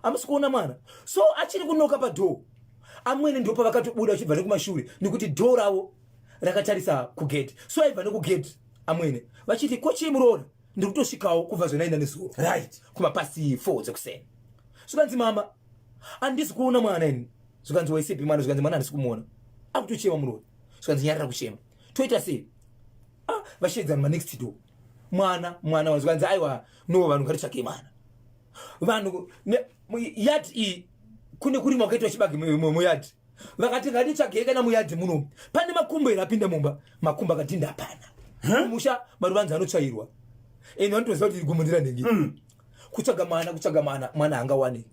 Hamisi kuona mwana. So achiri kunoka padhoo. Amwene ndopa vakatobuda vachibva nekumashure nekuti dhoo ravo rakatarisa kugate. So aibva nekugate amwene vachiti kochi muroora ndiri kutosvikawo kubva zvonaenda nezuva, right, kumapasi 4 dzekuseni. Zvikanzi mama, handisi kuona mwana ini. Zvikanzi waisepi mwana? Zvikanzi mwana handisi kumuona. Akutochema muroora. Zvikanzi nyarira kuchema. Toita sei? Vashedzana next door. Mwana wazvikanzi aiwa no vanhu ngaritsvake mwana. Vanhu yadi kune kurimwa kuitwa chibage muyadi. Vakati ngatitsvage kana muyadi muno pane makumbo erapinda mumba, makumbo akatinda hapana. Musha maruvanzi anotsvairwa. Vanotoziva kuti gumundira ndengi. Kutsvaga mwana hangawani.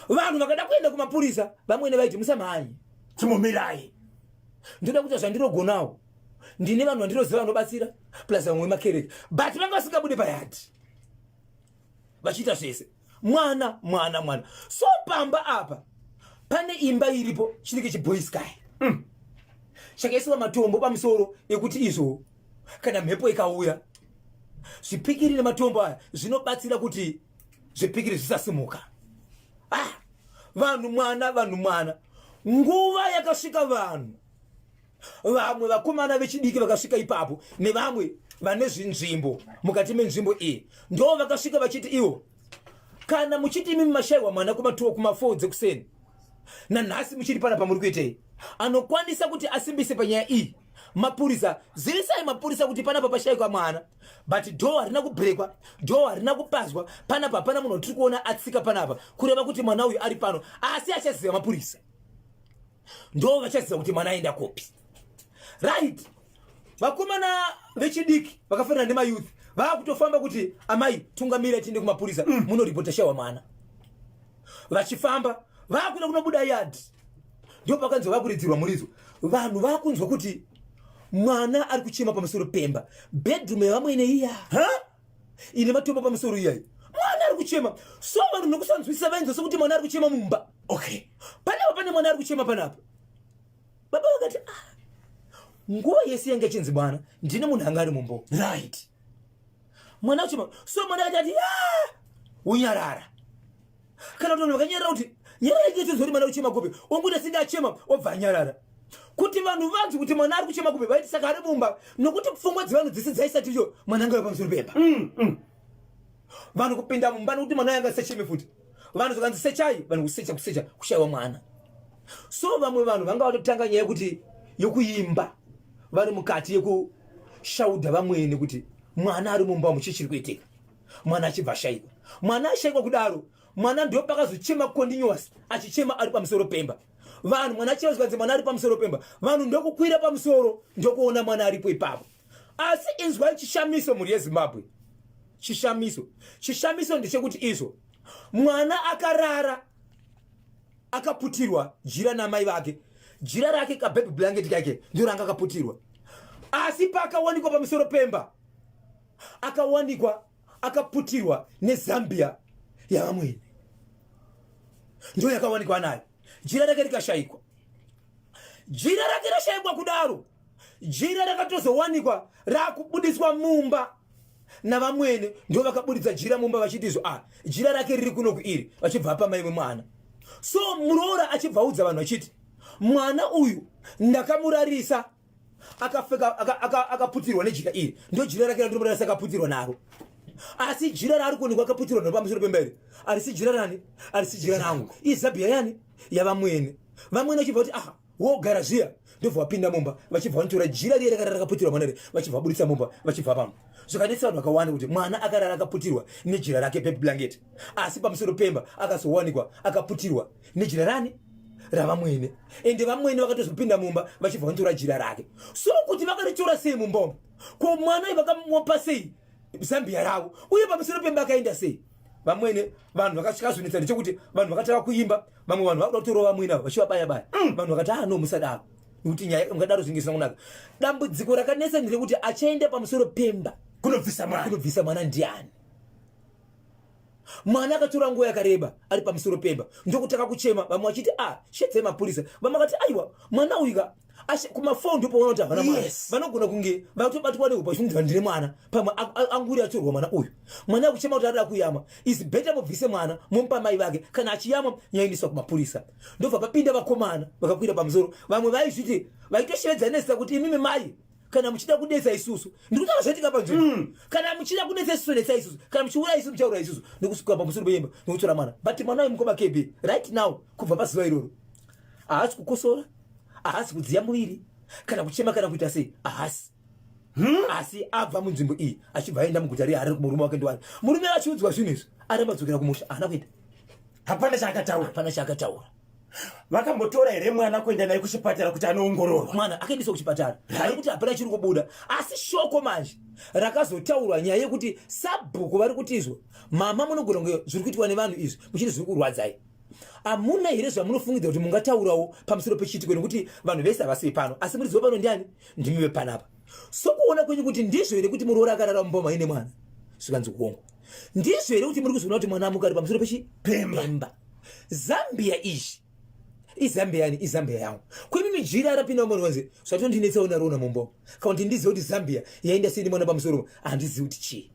Vanhu vakada kuenda kumapurisa, vamwene vaiti musamhanyi, timomirai. Ndoda kuita zvandinogonawo. Ndine vanhu vandinoziva vanobatsira plus vamwe makereke, but vanga vasingabude payadi vachiita zvese. Mwana. So pamba apa pane imba iripo chinenge chiboy sky chakaiswa matombo pamusoro ekuti izvo kana mhepo ikauya zvipikiri nematombo aya zvinobatsira kuti zvipikiri zvisasimuka. Vanhu mwana. Nguva yakasvika vanhu vamwe vakomana vechidiki vakasvika ipapo nevamwe vane zvinzvimbo mukati menzvimbo iyi ndo vakasvika vachiti iwo kana muchiti imi mashayiwa mwana kumatuwo kuma4 dzekuseni nanhasi muchiri pana pamuri kuitei anokwanisa kuti asimbise panyaya iyi mapurisa zivisai mapurisa kuti panapa pashayikwa mwana but dhoo harina kubrekwa dhoo harina kupazwa panapa hapana munhu tiri kuona atsika panapa kureva kuti mwana uyu ari pano asi achaziva mapurisa ndo vachaziva kuti mwana aenda kopi right. vakomana vechidiki vakafanana nemayuthi vaakutofamba kuti amai tungamira tiende kumapurisa munoripota shawa mwana vachifamba vaakuda kunobuda yadhi ndo pakanzi vakuridzirwa muridzo vanhu vakunzwa kuti mwana ari kuchema pamusoro pemba bedroom yavamwene iya ine matombo pamusoro iyayi mwana ari kuchema so vanhu nokusanzwisisa vainzwa sokuti mwana ari kuchema mumba okay panapa pane mwana ari kuchema panapa baba vakati nguva yese yange chinzi mwana ndine munhu anga ari mumbo right mwana achema so mwana akati unyarara kana kuti vanhu vakanyarara kuti nyarara ichitozori mwana uchema kope onguti asinga achema obva anyarara kuti vanhu vanzi kuti mwana ari kuchema kope vaiti saka ari mumba nokuti pfungwa dzevanhu dzese dzaisati iyo mwana anga pamusoro pemba vanhu kupinda mumba nokuti mwana anga secheme futi vanhu zvakanzi sechai vanhu kusecha kushayiwa mwana so vamwe vanhu vanga vatotanga nyaya yekuti yokuimba vari mukati yekushaudha vamwene kuti mwana ari mumba muchichiri kuitika mwana achibva ashayikwa mwana ashayikwa kudaro mwana ndo pakazochema continuous achichema ari pamusoro pemba vanhu mwana achizvanzi mwana ari pamusoro pemba vanhu ndokukwira pamusoro ndokuona mwana aripo ipapo asi inzwai chishamiso mhuri yezimbabwe chishamiso ndechekuti izvo mwana akarara akaputirwa jira namai vake jira rake kababy blanket kake ndio ranga akaputirwa asi pakawanikwa pamusoro pemba akawanikwa akaputirwa nezambia yavamwene ndio yakawanikwa nayo jira rake rikashayikwa jira rake rashayikwa kudaro jira rakatozowanikwa rakubudiswa mumba navamwene ndio vakabudisa jira mumba vachiti jira rake riri kuno kuiri vachibva pamai vemwana so muroora achibvaudza vanhu vachiti mwana uyu ndakamurarisa akafeka akaputirwa nejira iri ndo jira rake randomurarisa akaputirwa naro asi jira raari kuonekwa akaputirwa naro pamusoro pemba iri arisi jira rani arisi jira rangu izabhiya yani yavamwene vamwene vachibva kuti wogara zviya ndobva vapinda mumba vachibva vanotora jira riye rakarara akaputirwa mwana iri vachibva vabudisa mumba vachibva pamwe zvakanetsa vanhu vakawanda kuti mwana akarara akaputirwa nejira rake baby blanket asi pamusoro pemba akazowanikwa akaputirwa nejira rani ravamwene ende vamwene vakatozopinda mumba vachibva vanotora jira rake so kuti vakaritora sei mumbamo ko mwana vakamupa sei zambia ravo uye pamusoro pemba akaenda sei vamwene vanhu vakazonetsa ndechekuti vanhu vakataka kuimba vamwe vanhu vakuda kutorova vamwene avo vachivabaya-baya vanhu vakati no musadaro nekuti nyaya ungadaro zvinge zvisina kunaka dambudziko rakanetsa nderekuti achaenda pamusoro pemba kunobvisa mwana ndiani mwana akatora nguva yakareba ari pamusoro pemba ndokutaka kuchema vamwe vachiti shedzai mapurisa vamwe vakati aiwa mwana uyika kuma4 ndopoona kuti havana mwana vanogona kunge vatobatwa neupa zvinonzi vandine mwana pamwe anguri atorwa mwana uyu mwana akuchema kuti arida kuyama is better mubvise mwana mupa mai vake kana achiyama yaendeswa kumapurisa ndobva papinda vakomana vakakwira pamusoro vamwe vaizviti vaitoshevedzanesisa kuti imimi mai kana muchida kudetsa isusu ndikutaka zvatika panzvimbo kana muchida kudetsa isusu detsai isusu kana muchiuraya isusu muchauraya isusu ndokusvika pamusoro pemba nokutora mwana but mwana wemukoma kb right now kubva pazuva iroro haasi kukosora haasi kudziya muviri kana kuchema kana kuita sei haasi asi abva munzvimbo iyi achibva aenda muguta reharare kumurume wake ndiwani murume achiudzwa zvinhu izvi arambadzokera kumusha haana kuita hapana chaakataura vakambotora here mwana kuenda naye kuchipatara kuti anoongororwa mwana akaendeswa kuchipatara ari kuti hapana chiri kubuda asi shoko manje rakazotaurwa nyaya yekuti sabhuku vari kutizwa mama munogona kunge zviri kuitwa nevanhu izvi muchiti zviri kurwadzai hamuna here zvamunofungidza kuti mungataurawo pamusoro pechitiko nekuti vanhu vese havasei pano asi muri ziva pano ndiani ndimive panapa sokuona kwenyu kuti ndizvo here kuti muroora akarara mumboma ine mwana zvikanzi kuongo ndizvo here kuti muri kuzoona kuti mwana amukari pamusoro pechipemba zambia izvi izambiani izambia yangu kwemimi jira arapinda mumonzi zvatondinetsawo narona mumbo kana kuti ndizive kuti zambia yaenda sei mwana pamusoro handizivi kuti chii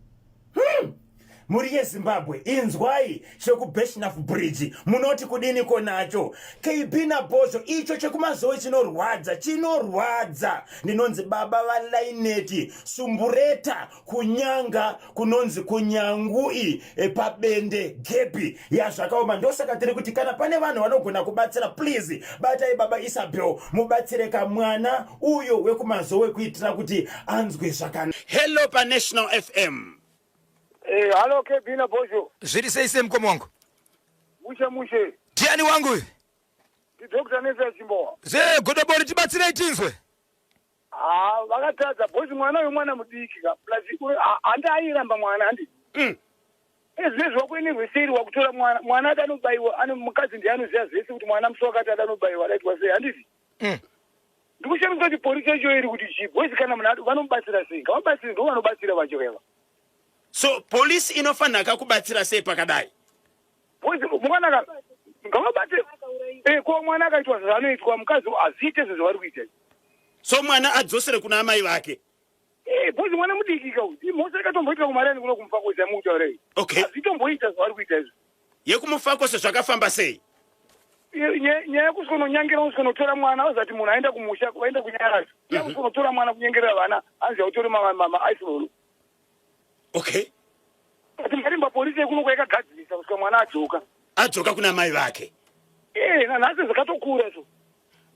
muri yezimbabwe inzwai chekubeshnaf bridge munoti kudini konacho kb nabhozho icho chekumazowe chinorwadza ndinonzi baba valaineti sumbureta kunyanga kunonzi kunyangui pabende gepi yazvakaoma ndosaka tiri kuti kana pane vanhu vanogona kubatsira please batai baba Isabel mubatsire kamwana uyo wekumazowe kuitira kuti anzwe zvakanaka. Hello pa National FM. Halo Kebina Bojo. Zviri sei se mkomo wangu? Mushe. Tiani wangu? Ndi Dr. Nesa Chimbowa. Ze godobori tibatsire tinzwe. Vakatadza bosi mwana uyu mwana mudiki ka. Plus andairamba mwana handi. Ezvezwa kwenivheseri wakutora mwana adanobaiwa ane mukadzi ndianoziva zvese kuti mwana musi wakati adanobaiwa adaitwa sei handiti. Ndikushamisa kuti polisi yacho iri kuti chibosi kana munhu vanomubatsira sei ngavabatsire ndo vanobatsira vacho. So police inofanira kubatsira sei pakadai? Bosi mwana ngavabatsire ko mwana akaitwa zvanoitwa mukadzi azviite zvezvari kuita. So mwana adzosere kuna amai vake. Bosi mwana mudiki ka uti mose akatomboita kumarani kuno kumufako zamutaurei. Okay. Azvitomboita zvari kuita izvo. Yekumufako zvakafamba sei? Nyaya kusikonotangira kusikonotora mwana azati munhu aenda kumusha aenda kunyaracho yakusikonotora mwana kunyengerera vana anzi autori maisololo. Okay. Ati marimba polisi ekuno kwakagadzirisa kusika mwana adzoka kuna mai vake. Nanhasi zvakatokura so.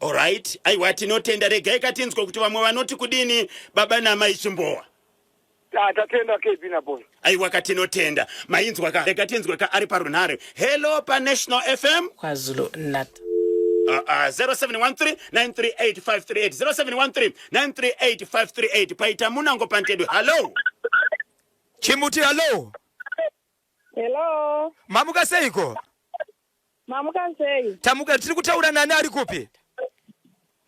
Alright, aiwa tinotenda regai katinzwe kuti vamwe vanoti kudini baba namai Chimbowa. Tatenda Kebina Boy. Aiwa katinotenda mainzwa ka rekatinzwe ka ari parunhare. Hello pa National FM. KwaZulu Natal. 0713-938-538 0713-938-538 paita munango pantedwe. Hello. Chimuti hello. Hello. Mamuka seiko? Mamuka sei? Tamuka tiri kutaura nani ari kupi?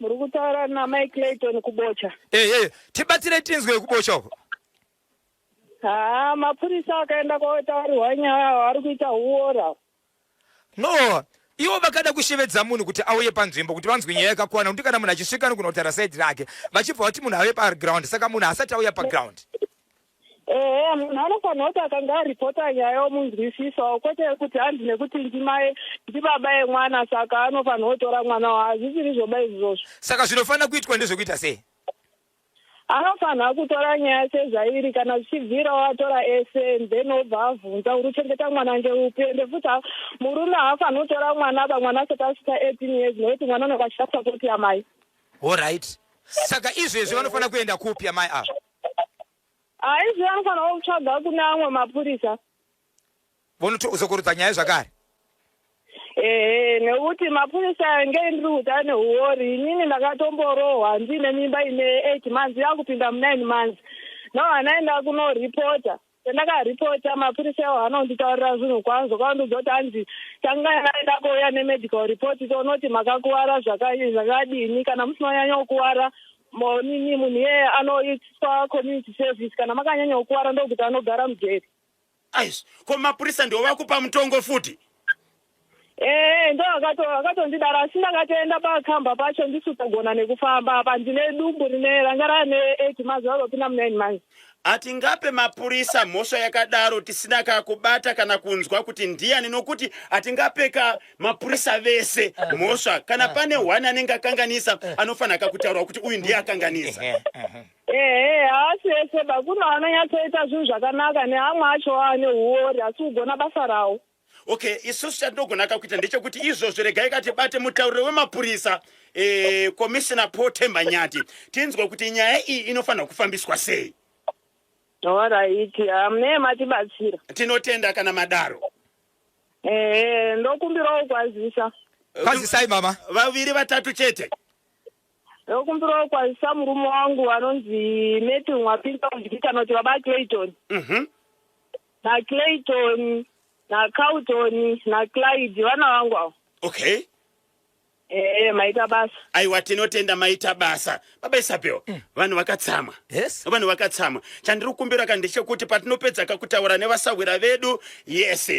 Muri kutaura na Mike Clayton kubocha. Tibatsire tinzwe kubocha uko. Mapurisa akaenda kotaurwa nyaya vari kuita huora. No, iwo vakada kushevedza munhu kuti auye panzvimbo kuti vanzwe nyaya yakakwana kuti kana munhu achisvika kunotaura side rake vachibva kuti munhu auye paground saka munhu asati auya paground. Munhu anofanira kuti akanga aripota nyaya yomunzwisisawo kwete kuti handi nekuti ndibaba emwana saka anofanira kutora mwana wawo hazvisiri zvoba izvozvo. Saka zvinofanira kuitwa ndezvekuita sei? Anofanira kutora nyaya sezvairi kana zvichibvirawo atora ese then obva abvunza uri kuchengeta mwana ngeupi ende futi murume haafanira kutora mwana mwana asati asvika 18 years nekuti mwana unenge achasapoti amai. Alright. Saka izvezvi vanofanira kuenda kupi amai ava? Izvi vanofanira kutsvaga kune amwe mapurisa. Vonozokurudza nyaya zvakare? Nekuti mapurisa ngeindiri kuti ane huori inini ndakatomborohwa ndine mimba ine 8 months yakupinda mu9 months. Naenda kunoripota. Pandakaripota mapurisa iwo anonditaurira zvinhu kwazvo kwavandoudza kuti hanzi tanga yakaenda kouya nemedical report tonoti makakuwara zvakadini kana musina kukuwara nini munhu iyeye anoiswa community service kana makanyanya kukuwara ndokuti anogara mujeri. Ko mapurisa ndio vakupa mutongo futi? Ndo akatondidara asi ndakatoenda pakamba pacho ndisitogona nekufamba apa ndine dumbu rine ranga rane 8 months vakopinda mu9 months. Ati ngape mapurisa mhosva yakadaro tisina kakubata kana kunzwa kuti ndiani nokuti atingapeka mapurisa vese mhosva kana pane one anenge akanganisa anofanira kutaura kuti uyu ndiye akanganisa. Haasi ese bakuna vanonyatsoita zvinhu zvakanaka neamwe acho ane huori asi kugona basa rawo. Okay, isusu chatogona kuita ndechekuti izvozvo regai katibate mutauriro wemapurisa Commissioner Paul Tembanyati tinzwe kuti nyaya iyi inofanira kufambiswa sei. Alright, mune matibatsira. Tinotenda kana madaro. Ndokumbirawo kwazisa. Kwazisai mama? Vaviri vatatu chete. Ndokumbirawo kwazisa murume wangu anonzi Neti Mwapinda kana kuti baba Clayton. Na Clayton na Cowton na Clyde vana vangu avo. Okay. maita basa. Aiwa tinotenda maita basa. Baba Isabel, vanhu vakatsamwa. Yes. Vanhu vakatsamwa. Chandiri kukumbira ndechekuti patinopedza kutaura nevasawira vedu, yes,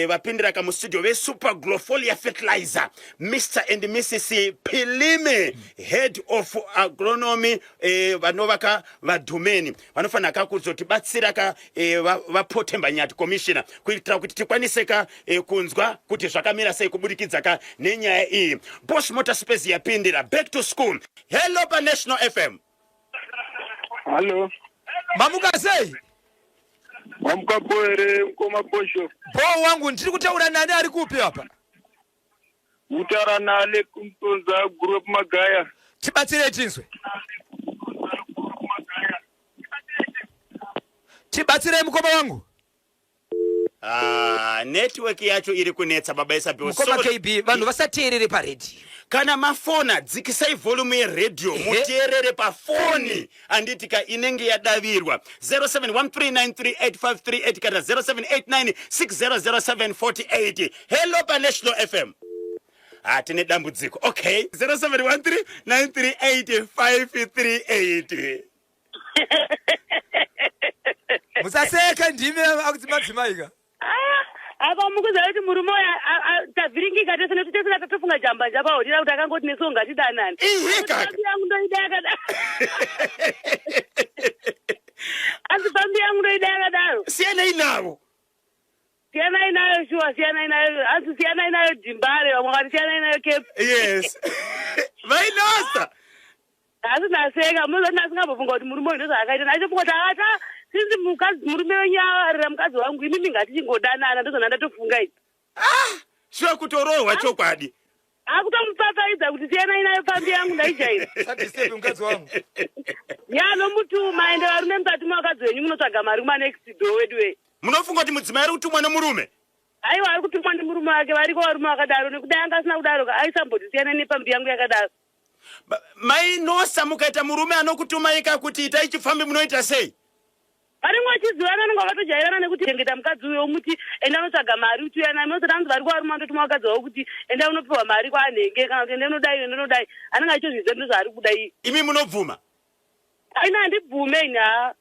vapindira mustudio veSuper Glofolia Fertilizer, Mr. and Mrs. Pilime, head of agronomy, vanovaka vadhumeni. Vanofana kuzotibatsira vapotemba nyati commissioner kuitira kuti tikwaniseka kunzwa kuti zvakamira sei kubudikidza nenyaya iyi. Bosch Motorspace yapindira back to school. Hello pa National FM. Hello. Mamukasei. Mamukapore mkoma posho. Bo wangu ndiri kutaura nani ari kupi hapa? Utara nale kumtonza group Magaya. Tibatsire chinzwe. Tibatsire mukoma wangu. Network yacho iri kunetsa Baba Isabel. Mukoma KB vanhu vasateerere pa radio. Kana mafona dzikisai volume yeradio muteerere pafoni anditika inenge yadavirwa 0713938538 kana 0789600748. Hello pa National FM. Tine dambudziko. Okay, 0713938538. Musaseka ndime akudzimadzimaika. Apa mukuza kuti murume tavhiringika tese netutesera tatofunga jamba jamba hodira kuti akangoti nesonga tidanani. Pambi yangu ndoida yakadaro. Asi pambi yangu ndoida yakadaro. Siyana inawo. Siyana inayo shuwa, siyana inayo, asi siyana inayo jimbare, wamwakati siyana inayo kepu. Yes. Vainosa. Asi naseka, muzo nasingabofunga kuti murume ndoza akaita. Nachofunga kuti akata, sinzi murume wenyarira mukadzi wangu, imimi ngati chingodanana, ndozona ndatofunga iti. Shuwa kutorohwa chokwadi. Akutomupfapfaidza kuti siyana inayo pambi yangu ndaijaira. Sadisebe mukadzi wangu. Yanomutuma ende varume mukati mwakadzi wenyu munotsvaga mari kumanext door wedu we. Munofunga kuti mudzimai ari kutumwa nemurume? Aiwa ari kutumwa nemurume wake, variko varume vakadaro, nekudai anga asina kudaro aisamboti siyana nepambi yangu yakadaro. Mainosa mukaita murume anokutumai kuti itai chifambi munoita sei? Varimwe vachizivana vanenge vakatojairana nekuti chengeta mukadzi uyo muti enda unotsvaga mari utuyana munoti tanzi vari kuvarume vanotuma vakadzi wavo kuti enda unopiwa mari kwaanhenge kana kuti enda unodai anenge achizviziva ndo zvaari kuda iyi. Imi munobvuma? Aina handibvume ina.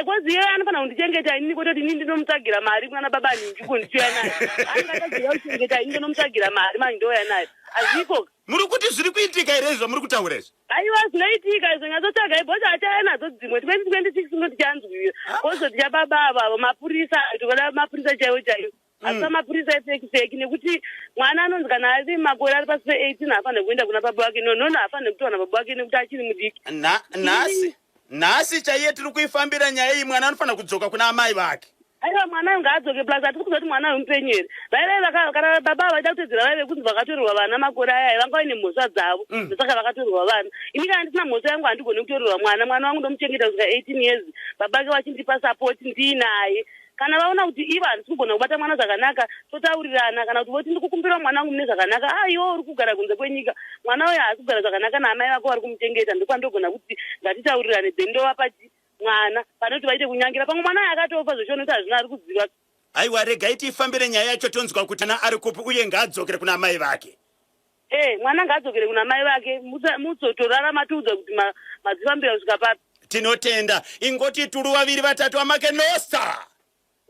Kwazi iye anofana kundichengeta inini kutoti inini ndinomutsvagira mari kuna baba ninji kundichuya naye. Angaziva kuchengeta inini ndinomutsvagira mari manje ndoya naye. Azviko. Muri kuti zviri kuitika here izvo muri kutaura izvo? Aiwa zvinoitika izvo nyatsotsvaga ibhocha achaya nadzo dzimwe 2026 ndo tichanzwiyo. Kozo tichababa mapurisa tikoda mapurisa chaiwo chaiwo. Asi mapurisa efeki nekuti mwana anonzi kana ari makore ari pasi pe18 haafanire kuenda kuna baba wake nonono haafanire kutowana baba wake nekuti achiri mudiki. Nhasi chaiye tiri kuifambira nyaya iyi mwana anofanira kudzoka kuna amai vake. Aiwa mwana ngaadzoke plus atiri kuziva kuti mwana wemupenyu here. Vaive kana baba vaida kutedzera vaive kunzi vakatorerwa vana makore aya vanga vaine mhosva dzavo ndosaka vakatorerwa vana. Ini kana ndisina mhosva yangu handigoni kutorerwa mwana wangu ndomuchengeta kusvika 18 years babake vachindipa support ndiinaye. Kana vaona kuti ivo handisi kugona kubata mwana zvakanaka totaurirana, kana kuti voti ndikukumbira mwana wangu mune zvakanaka iwo uri kugara kunze kwenyika mwana uyo haasi kugara zvakanaka naamai vako vari kumuchengeta ndokwandogona kuti ngatitaurirane then ndovapa mwana pane kuti vaite kunyangira pamwe mwana uyo akatofa zvochiona kuti hazvina ari kuziva. Aiwa regai tifambire nyaya yacho tonzwa kuti ana ari kupi uye ngaadzokere kuna amai vake. Mwana ngaadzokere kuna mai vake mutsotorarama tiudza kuti madzifambira kusvika papi. Tinotenda ingoti turu vaviri vatatu amake nosa.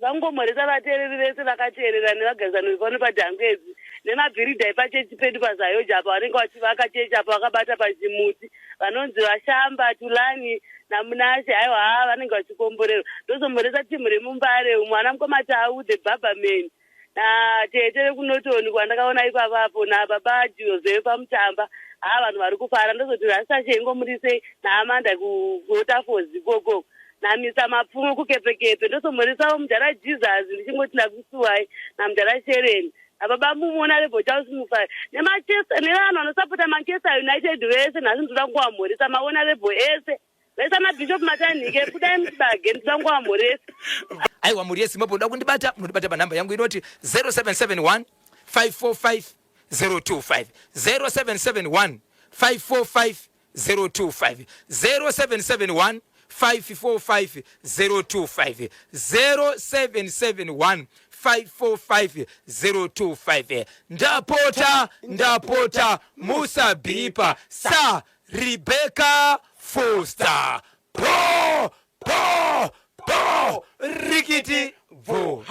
Vangomhoresa vateereri vese vakateerera nevagarisani pano padhangwedzi nemabhiridha epachechi pedu pazayoja apa vanenge vachivaka chechi apa vakabata pachimuti vanonzi Vashamba, Tulani naMunashe. Aiwa vanenge vachikomborerwa ndozomhoresa timu remumbare mwana mukoma Tau the Barberman natete kunotoni kwandakaona ipapapo nababa Joseph pamutamba. Vanhu vari kufara ndozoti Rasashe ingomurisei naAmanda kuWaterfalls ikoko namisa mapfumo kukepekepe ndosomhorisawo mudhara Jesus ndichingoti ndakusuwai namudhara Shereni ababa mumona leBocha Smufai nevanhu vanosapota Manchester United vese nhasi ndoda kuvamhoresa maona lebo ese vese mabhishop Matanhike kudai mutibage ndoda kuvamhoresa. Aiwa muri yesimwepo unoda kundibata munondibata panhamba yangu inoti 0771 545 025 0771 545 025 0771 545 025 0771 545 ndapota musabipa sa Rebecca Foster po rikiti vo.